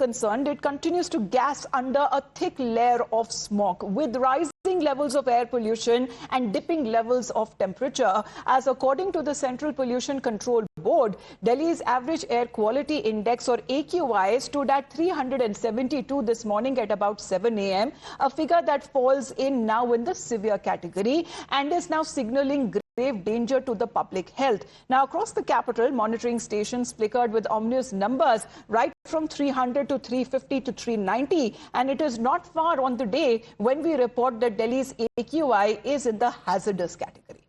concerned, it continues to gasp under a thick layer of smog with rising levels of air pollution and dipping levels of temperature. As according to the Central Pollution Control Board, Delhi's average air quality index or AQI stood at 372 this morning at about 7 a.m., a figure that falls in now in the severe category and is now signaling grave danger to the public health. Now, across the capital, monitoring stations flickered with ominous numbers right from 300 to 350 to 390, and it is not far on the day when we report that Delhi's AQI is in the hazardous category.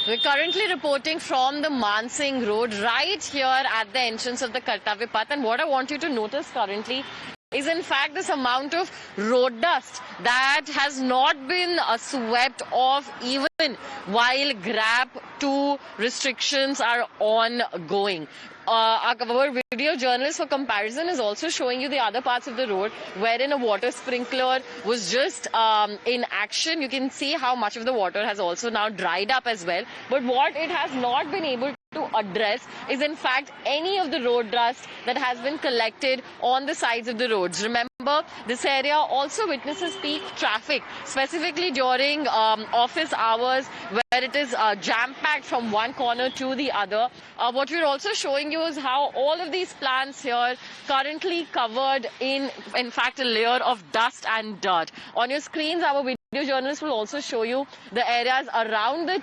We're currently reporting from the Mansingh Road right here at the entrance of the Kartavya Path, and what I want you to notice currently is in fact this amount of road dust that has not been swept off even while GRAP 2 restrictions are ongoing. Our video journalist for comparison is also showing you the other parts of the road wherein a water sprinkler was just in action. You can see how much of the water has also now dried up as well. But what it has not been able to address is in fact any of the road dust that has been collected on the sides of the roads. Remember, this area also witnesses peak traffic, specifically during office hours where it is jam-packed from one corner to the other. What we're also showing you is how all of these plants here currently covered in fact a layer of dust and dirt. On your screens, our video journalist will also show you the areas around the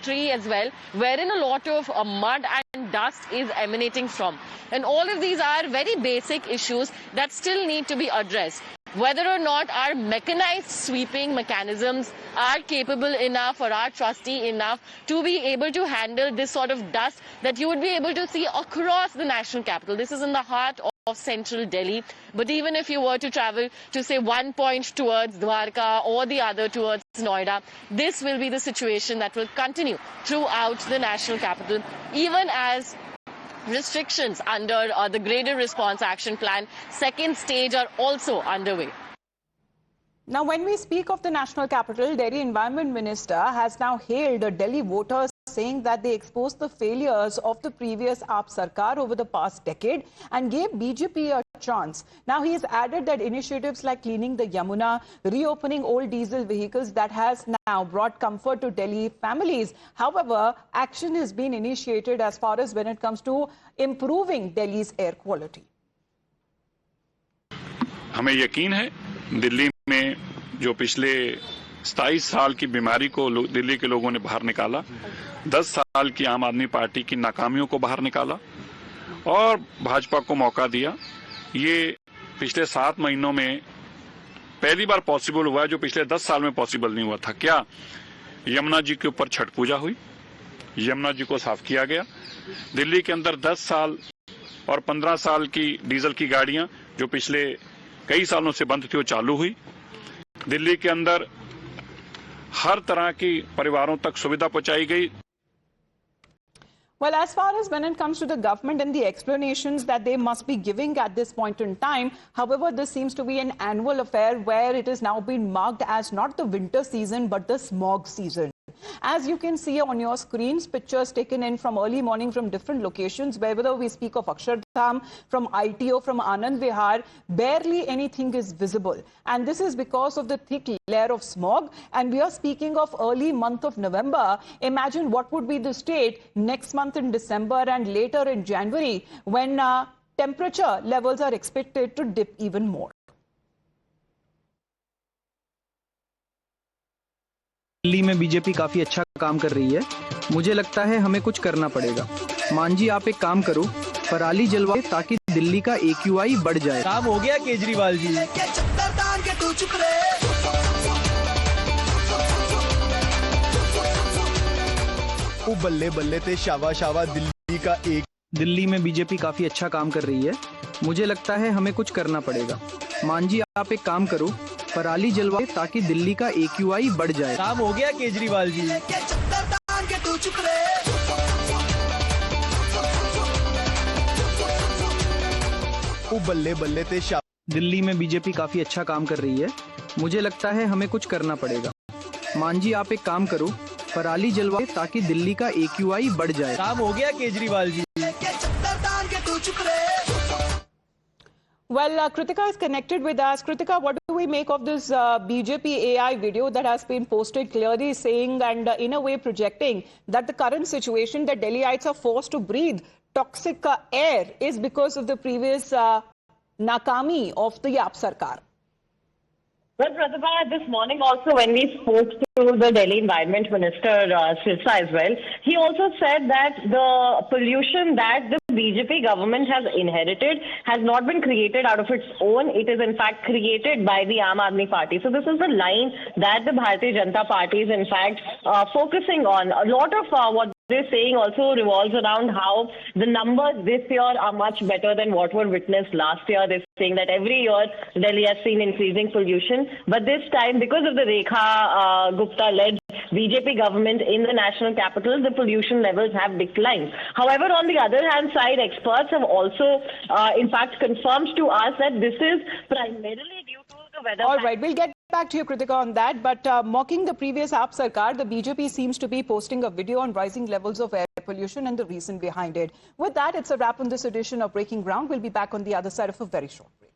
tree as well, wherein a lot of mud and dust is emanating from. And all of these are very basic issues that still need to be addressed. Whether or not our mechanized sweeping mechanisms are capable enough or are trusty enough to be able to handle this sort of dust that you would be able to see across the national capital. This is in the heart of central Delhi. But even if you were to travel to say one point towards Dwarka or the other towards Noida, this will be the situation that will continue throughout the national capital, even as restrictions under the Graded Response Action Plan second stage are also underway. Now, when we speak of the national capital, Delhi Environment Minister has now hailed Delhi voters, saying that they exposed the failures of the previous AAP Sarkar over the past decade and gave BJP a chance. Now, he has added that initiatives like cleaning the Yamuna, reopening old diesel vehicles, that has now brought comfort to Delhi families. However, action has been initiated as far as when it comes to improving Delhi's air quality. हमें यकीन है दिल्ली में जो पिछले 27 साल की बीमारी को दिल्ली के लोगों ने बाहर निकाला, 10 साल की आम आदमी पार्टी की नाकामियों को बाहर निकाला और भाजपा को मौका दिया, ये पिछले 7 महीनों में पहली बार पॉसिबल हुआ जो पिछले 10 साल में पॉसिबल नहीं हुआ था। क्या यमुना जी के ऊपर छठ पूजा हुई, यमुना जी को साफ किया गया। दिल्ली के अंदर 10 साल और 15 साल की डीजल की गाड़ियां जो पिछले कई सालों से बंद थी वो चालू हुई। दिल्ली के अंदर हर तरह की परिवारों तक सुविधा पहुंचाई गई। Well, as far as when it comes to the government and the explanations that they must be giving at this point in time, however, this seems to be an annual affair where it is now been marked as not the winter season but the smog season. As you can see on your screens, pictures taken in from early morning from different locations, whether we speak of Akshardham, from ITO, from Anand Vihar, barely anything is visible. And this is because of the thick layer of smog. And we are speaking of early month of November. Imagine what would be the state next month in December and later in January when temperature levels are expected to dip even more. Delhi में BJP काफी अच्छा काम कर रही है। मुझे लगता है हमें कुछ करना पड़ेगा। मान जी, आप एक काम करो, पराली जलवाओ ताकि दिल्ली का AQI बढ़ जाए। काम हो गया केजरीवाल जी। ओ बल्ले बल्ले ते शावा शावा दिल्ली का एक। दिल्ली में बीजेपी काफी अच्छा काम कर रही है। मुझे लगता है हमें कुछ करना पड़ेगा। मान जी, आप एक काम करो, पराली जलवाओ ताकि दिल्ली का AQI बढ़ जाए। काम हो गया केजरीवाल जी। ओ बल्ले बल्ले ते दिल्ली में बीजेपी काफी अच्छा काम कर रही है। मुझे लगता है हमें कुछ करना पड़ेगा। मान जी, आप एक काम करो, पराली जलवाओ ताकि दिल्ली का AQI बढ़ जाए। काम हो गया Kejriwal ji. Well, Kritika is connected with us. Kritika, what do we make of this BJP AI video that has been posted, clearly saying and in a way projecting that the current situation that Delhiites are forced to breathe toxic air is because of the previous nakami of the AAP Sarkar? Well, Pratibha, this morning also when we spoke to the Delhi Environment Minister Sirsa as well, he also said that the pollution that the BJP government has inherited has not been created out of its own. It is in fact created by the Aam Aadmi Party. So this is the line that the Bharatiya Janata Party is in fact focusing on. A lot of what they're saying also revolves around how the numbers this year are much better than what were witnessed last year. They're saying that every year Delhi has seen increasing pollution, but this time because of the Rekha Gupta-led BJP government in the national capital, the pollution levels have declined. However, on the other hand side, experts have also in fact confirmed to us that this is primarily due to the weather. All right, we'll get back to you, Kritika, on that. But mocking the previous AAP Sarkar, the BJP seems to be posting a video on rising levels of air pollution and the reason behind it. With that, it's a wrap on this edition of Breaking Ground. We'll be back on the other side of a very short break.